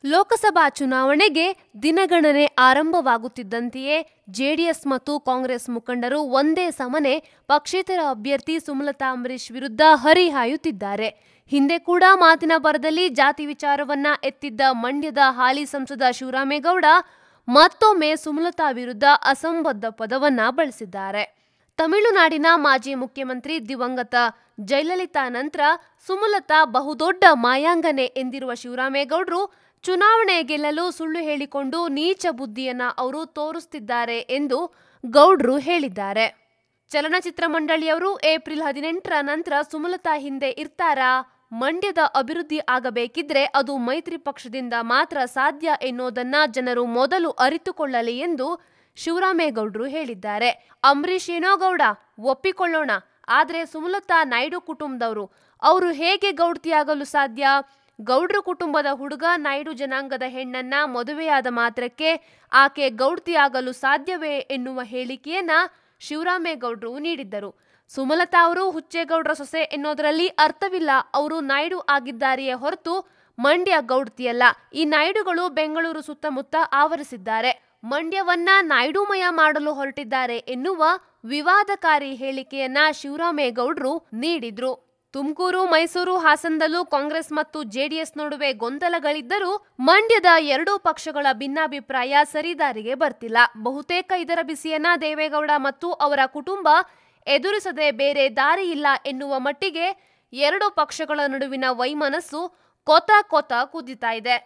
ಲೋಕಸಭಾ ಚುನಾವಣೆಗೆ ದಿನಗಣನೆ ಆರಂಭವಾಗುತ್ತಿದ್ದಂತೆಯೇ ಜೆಡಿಎಸ್ ಮತ್ತು ಕಾಂಗ್ರೆಸ್ ಮುಖಂಡರು ಒಂದೇ ಸಮನೆ ಪಕ್ಷೇತರ ಅಭ್ಯರ್ಥಿ ಸುಮಲತಾ ಅಂಬರೀಶ್ ವಿರುದ್ಧ ಹರಿಹಾಯುತ್ತಿದ್ದಾರೆ. ಹಿಂದೆ ಕೂಡ ಮಾತಿನ ಭರದಲ್ಲಿ ಜಾತಿ ವಿಚಾರವನ್ನ ಎತ್ತಿದ್ದ ಮಂಡ್ಯದ ಹಾಲಿ ಸಂಸದ ಶಿವರಾಮೇಗೌಡ ಮತ್ತೊಮ್ಮೆ ಸುಮಲತಾ ವಿರುದ್ಧ ಅಸಂಬದ್ಧ ಪದವನ್ನ ಬಳಸಿದ್ದಾರೆ. ತಮಿಳುನಾಡಿನ ಮಾಜಿ ಮುಖ್ಯಮಂತ್ರಿ ದಿವಂಗತ ಜಯಲಲಿತಾ ನಂತರ ಸುಮಲತಾ ಬಹುದೊಡ್ಡ ಮಾಯಾಂಗನೆ ಎಂದಿರುವ ಶಿವರಾಮೇಗೌಡರು ಚುನಾವಣೆ ಗೆಲ್ಲಲು ಸುಳ್ಳು ಹೇಳಿಕೊಂಡು ನೀಚ ಬುದ್ಧಿಯನ್ನ ಅವರು ತೋರಿಸುತ್ತಿದ್ದಾರೆ ಎಂದು ಗೌಡ್ರು ಹೇಳಿದ್ದಾರೆ. ಚಲನಚಿತ್ರ ಮಂಡಳಿಯವರು ಏಪ್ರಿಲ್ 18ರ ನಂತರ ಸುಮಲತಾ ಹಿಂದೆ ಇರ್ತಾರಾ? ಮಂಡ್ಯದ ಅಭಿವೃದ್ಧಿ ಆಗಬೇಕಿದ್ರೆ ಅದು ಮೈತ್ರಿ ಪಕ್ಷದಿಂದ ಮಾತ್ರ ಸಾಧ್ಯ ಎನ್ನುವುದನ್ನ ಜನರು ಮೊದಲು ಅರಿತುಕೊಳ್ಳಲಿ ಎಂದು ಶಿವರಾಮೇಗೌಡರು ಹೇಳಿದ್ದಾರೆ. ಅಂಬರೀಶ್ ಏನೋ ಗೌಡ ಒಪ್ಪಿಕೊಳ್ಳೋಣ, ಆದ್ರೆ ಸುಮಲತಾ ನಾಯ್ಡು ಕುಟುಂಬದವರು, ಅವರು ಹೇಗೆ ಗೌಡ್ತಿಯಾಗಲು ಸಾಧ್ಯ? ಗೌಡ್ರ ಕುಟುಂಬದ ಹುಡುಗ ನಾಯ್ಡು ಜನಾಂಗದ ಹೆಣ್ಣನ್ನ ಮದುವೆಯಾದ ಮಾತ್ರಕ್ಕೆ ಆಕೆ ಗೌಡ್ತಿಯಾಗಲು ಸಾಧ್ಯವೇ ಎನ್ನುವ ಹೇಳಿಕೆಯನ್ನ ಶಿವರಾಮೇಗೌಡರು ನೀಡಿದ್ದರು. ಸುಮಲತಾ ಅವರು ಹುಚ್ಚೇಗೌಡರ ಸೊಸೆ ಎನ್ನೋದರಲ್ಲಿ ಅರ್ಥವಿಲ್ಲ. ಅವರು ನಾಯ್ಡು ಆಗಿದ್ದಾರೆಯೇ ಹೊರತು ಮಂಡ್ಯ ಗೌಡ್ತಿಯಲ್ಲ. ಈ ನಾಯ್ಡುಗಳು ಬೆಂಗಳೂರು ಸುತ್ತಮುತ್ತ ಆವರಿಸಿದ್ದಾರೆ. ಮಂಡ್ಯವನ್ನ ನಾಯ್ಡುಮಯ ಮಾಡಲು ಹೊರಟಿದ್ದಾರೆ ಎನ್ನುವ ವಿವಾದಕಾರಿ ಹೇಳಿಕೆಯನ್ನ ಶಿವರಾಮೇಗೌಡರು ನೀಡಿದ್ರು. ತುಮಕೂರು, ಮೈಸೂರು, ಹಾಸನದಲ್ಲೂ ಕಾಂಗ್ರೆಸ್ ಮತ್ತು ಜೆಡಿಎಸ್ ನಡುವೆ ಗೊಂದಲಗಳಿದ್ದರೂ ಮಂಡ್ಯದ ಎರಡೂ ಪಕ್ಷಗಳ ಭಿನ್ನಾಭಿಪ್ರಾಯ ಸರಿದಾರಿಗೆ ಬರ್ತಿಲ್ಲ. ಬಹುತೇಕ ಇದರ ಬಿಸಿಯನ್ನ ದೇವೇಗೌಡ ಮತ್ತು ಅವರ ಕುಟುಂಬ ಎದುರಿಸದೆ ಬೇರೆ ದಾರಿ ಇಲ್ಲ ಎನ್ನುವ ಮಟ್ಟಿಗೆ ಎರಡು ಪಕ್ಷಗಳ ನಡುವಿನ ವೈಮನಸ್ಸು ಕೊತ ಕೊತ ಕುದಿತಾ ಇದೆ.